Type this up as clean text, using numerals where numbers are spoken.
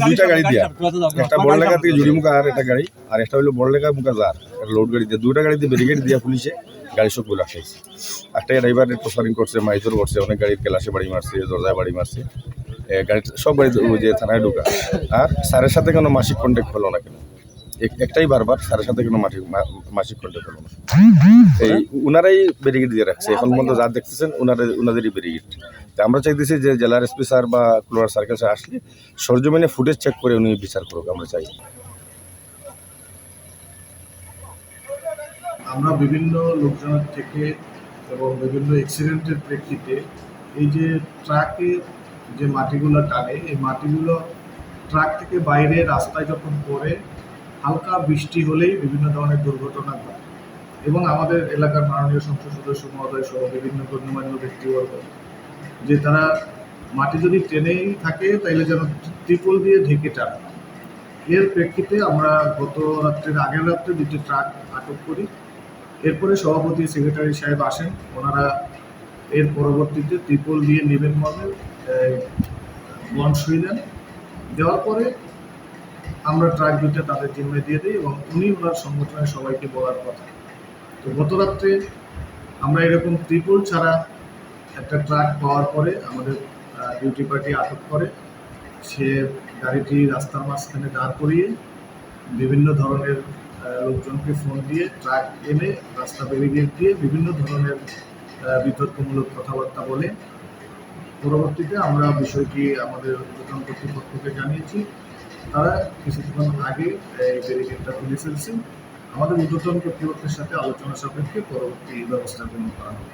দুইটা গাড়ি দিয়া, একটা বড়লেখা থেকে জুড়িমুখা আর একটা গাড়ি, আর একটা হলো বড়লেখা মুখা যার লোড গাড়ি দিয়ে, দুইটা গাড়িতে ব্যারিকেড দিয়া পুলিশে গাড়ি সবগুলো আটকাইছে। একটাই ড্রাইভারের প্রসারিং করছে, মাইজোর করছে, অনেক গাড়ির গ্লাসে বাড়ি মারছে, দরজায় বাড়ি মারছে, গাড়ি সব গাড়ি ওই যে থানায় ঢোকা। আর স্যারের সাথে কোনো মাসিক কন্ট্যাক্ট হলো না কেন, একটাই বারবার স্যারের সাথে কোনো মাসিক কন্ট্যাক্ট হলো না। এই উনারাই ব্যারিকেড দিয়ে রাখছে, এখন পর্যন্ত যা দেখতেছেন ওনাদেরই ব্যারিকেড। আমরা চাইতেছি যে জেলার এসপি স্যার বা ক্লোয়ার সার্কেল স্যার আসলে সরজমিনে ফুটেজ চেক করে উনি বিচার করুক, আমরা চাই। আমরা বিভিন্ন লোকজনের থেকে এবং বিভিন্ন অ্যাক্সিডেন্টের প্রেক্ষিতে এই যে ট্রাকে যে মাটিগুলো টানে, এই মাটিগুলো ট্রাক থেকে বাইরে রাস্তায় যখন পড়ে, হালকা বৃষ্টি হলেই বিভিন্ন ধরনের দুর্ঘটনা ঘটে। এবং আমাদের এলাকার মাননীয় সংসদ সদস্য মহোদয় সহ বিভিন্ন গণ্যমান্য ব্যক্তিবর্গ যে তারা মাটি যদি টেনেই থাকে তাইলে যেন ত্রিপল দিয়ে ঢেকে টানে। এর প্রেক্ষিতে আমরা আগের রাত্রে দুটি ট্রাক আটক করি। এরপরে সভাপতি সেক্রেটারি সাহেব আসেন, ওনারা এর পরবর্তীতে ত্রিপল দিয়ে নিবেন মর্মে বন্ড সই দেন। দেওয়ার পরে আমরা ট্রাক দুটো তাদের জিম্মায় দিয়ে দিই এবং উনি ওনার সংগঠনের সবাইকে বলার কথা। তো গত রাত্রে আমরা এরকম ত্রিপল ছাড়া একটা ট্রাক পাওয়ার পরে আমাদের ডিউটি পার্টি আটক করে। সে গাড়িটি রাস্তার মাঝখানে দাঁড় করিয়ে বিভিন্ন ধরনের লোকজনকে ফোন দিয়ে ট্রাক এনে রাস্তা ব্যারিকেড দিয়ে বিভিন্ন ধরনের বিতর্কমূলক কথাবার্তা বলে। পরবর্তীতে আমরা বিষয়টি আমাদের ঊর্ধ্বতন কর্তৃপক্ষকে জানিয়েছি, তারা কিছুক্ষণ আগে এই ব্যারিকেডটা তুলে ফেলছে। আমাদের ঊর্ধ্বতন কর্তৃপক্ষের সাথে আলোচনা সাপেক্ষে পরবর্তী ব্যবস্থা গ্রহণ করা হবে।